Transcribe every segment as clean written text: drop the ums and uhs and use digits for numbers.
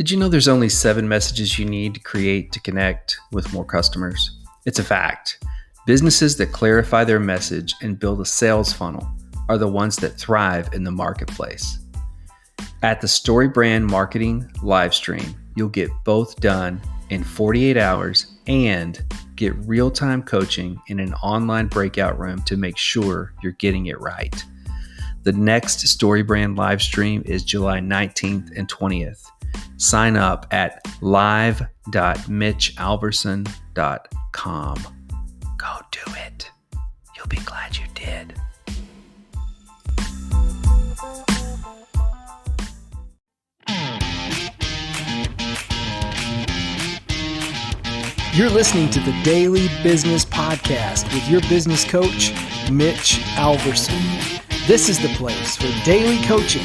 Did you know there's only 7 messages you need to create to connect with more customers? It's a fact. Businesses that clarify their message and build a sales funnel are the ones that thrive in the marketplace. At the StoryBrand Marketing Livestream, you'll get both done in 48 hours and get real-time coaching in an online breakout room to make sure you're getting it right. The next StoryBrand Livestream is July 19th and 20th. Sign up at live.mitchalverson.com. Go do it. You'll be glad you did. You're listening to the Daily Business Podcast with your business coach, Mitch Alverson. This is the place for daily coaching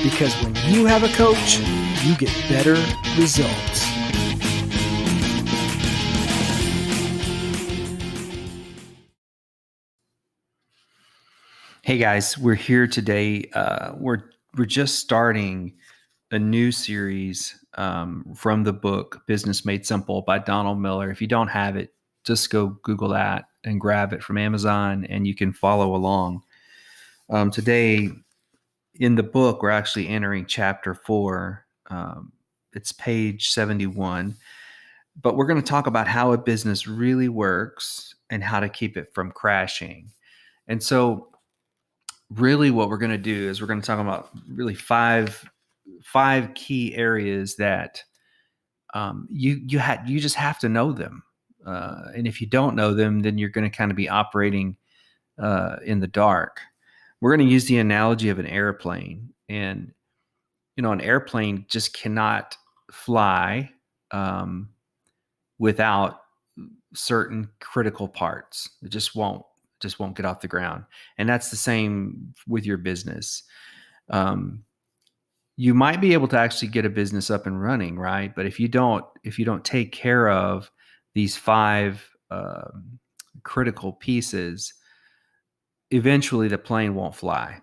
because when you have a coach, you get better results. Hey guys, we're here today. We're just starting a new series from the book Business Made Simple by Donald Miller. If you don't have it, just go Google that and grab it from Amazon and you can follow along. Today in the book, we're actually entering chapter 4. It's page 71, but we're going to talk about how a business really works and how to keep it from crashing. And so really what we're going to do is we're going to talk about really five key areas that you just have to know them. And if you don't know them, then you're going to kind of be operating in the dark. We're going to use the analogy of an airplane. And, an airplane just cannot fly without certain critical parts. It just won't get off the ground. And that's the same with your business. You might be able to actually get a business up and running, right? But if you don't take care of these 5 critical pieces, eventually the plane won't fly.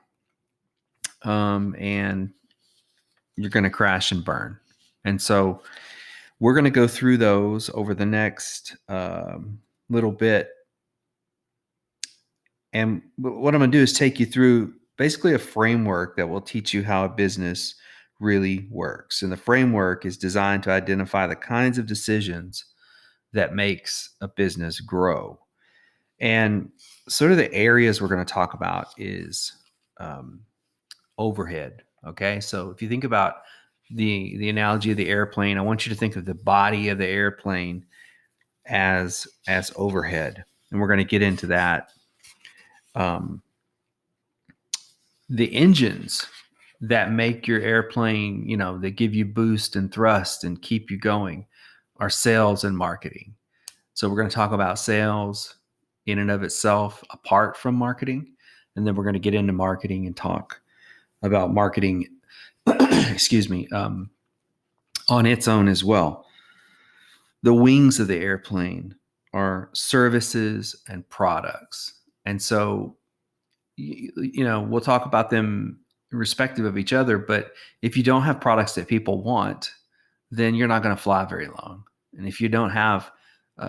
And you're going to crash and burn. And so we're going to go through those over the next little bit. And what I'm going to do is take you through basically a framework that will teach you how a business really works. And the framework is designed to identify the kinds of decisions that makes a business grow. And sort of the areas we're going to talk about is overhead. Okay. So if you think about the analogy of the airplane, I want you to think of the body of the airplane as overhead. And we're going to get into that. The engines that make your airplane, that give you boost and thrust and keep you going are sales and marketing. So we're going to talk about sales in and of itself apart from marketing. And then we're going to get into marketing and talk about marketing, on its own as well. The wings of the airplane are services and products. And so, we'll talk about them respective of each other, but if you don't have products that people want, then you're not going to fly very long. And if you don't have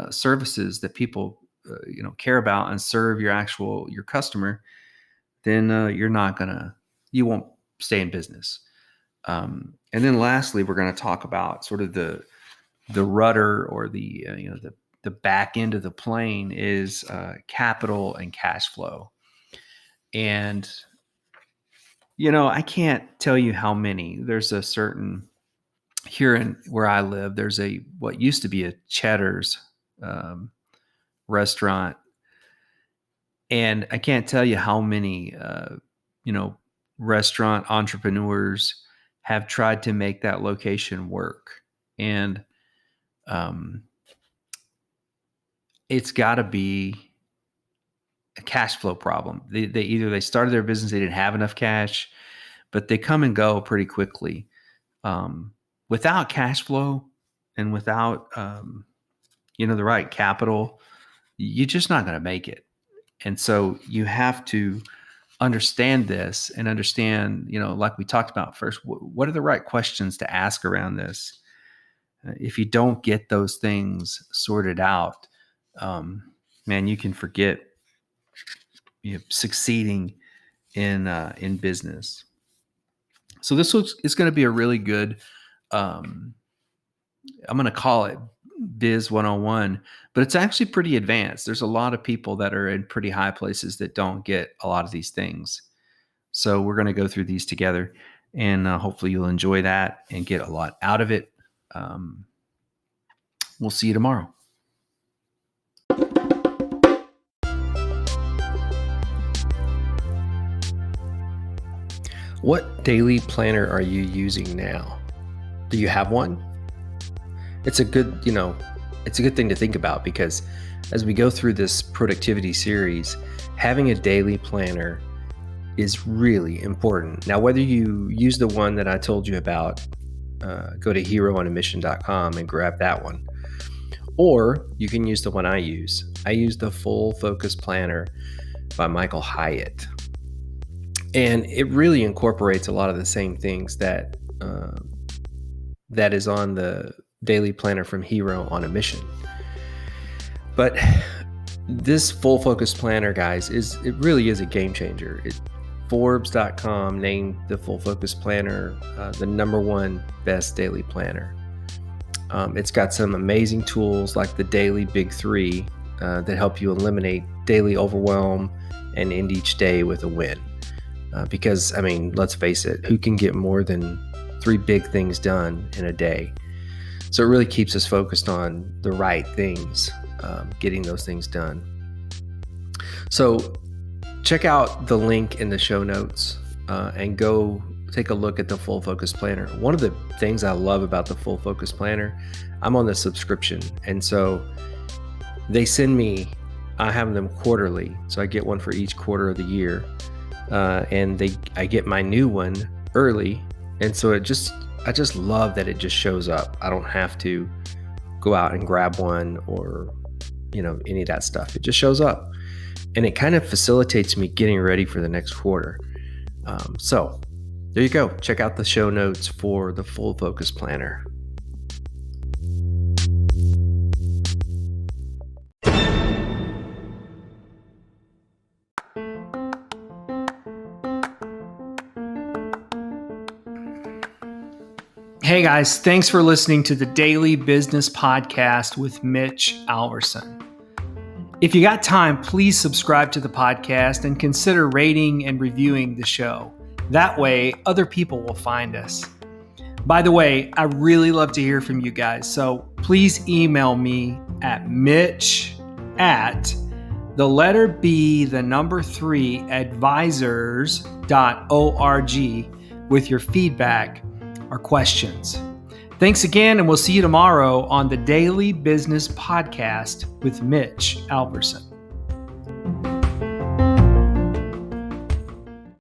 services that people, care about and serve your customer, then you won't stay in business. And then lastly, we're going to talk about sort of the rudder or the back end of the plane is capital and cash flow. And, I can't tell you how many. There's a certain, here where I live, there's what used to be a Cheddar's restaurant. And I can't tell you how many, restaurant entrepreneurs have tried to make that location work. And it's got to be a cash flow problem. They started their business, they didn't have enough cash, but they come and go pretty quickly. Without cash flow and without the right capital, you're just not going to make it. And so you have to understand this and understand, like we talked about first, what are the right questions to ask around this? if you don't get those things sorted out, man, you can forget succeeding in business. So this is going to be a really good, I'm going to call it Biz 101, but it's actually pretty advanced. There's a lot of people that are in pretty high places that don't get a lot of these things. So we're going to go through these together, and hopefully you'll enjoy that and get a lot out of it. We'll see you tomorrow. What daily planner are you using now? Do you have one? It's a good thing to think about, because as we go through this productivity series, having a daily planner is really important. Now, whether you use the one that I told you about, go to heroonamission.com and grab that one. Or you can use the one I use. I use the Full Focus Planner by Michael Hyatt. And it really incorporates a lot of the same things that is on the daily planner from Hero on a Mission. But this Full Focus Planner, guys, it really is a game changer. Forbes.com named the Full Focus Planner the #1 best daily planner. It's got some amazing tools like the Daily Big 3 that help you eliminate daily overwhelm and end each day with a win. Because, I mean, let's face it, who can get more than 3 big things done in a day? So it really keeps us focused on the right things, getting those things done. So check out the link in the show notes and go take a look at the Full Focus Planner. One of the things I love about the Full Focus Planner, I'm on the subscription. And so they send me, I have them quarterly. So I get one for each quarter of the year. And I get my new one early. And so I just love that it just shows up. I don't have to go out and grab one or, any of that stuff. It just shows up, and it kind of facilitates me getting ready for the next quarter. So there you go. Check out the show notes for the Full Focus Planner. Hey guys, thanks for listening to the Daily Business Podcast with Mitch Alverson. If you got time, please subscribe to the podcast and consider rating and reviewing the show. That way, other people will find us. By the way, I really love to hear from you guys, so please email me at mitch@3advisors.org with your feedback or questions. Thanks again, and we'll see you tomorrow on the Daily Business Podcast with Mitch Alverson.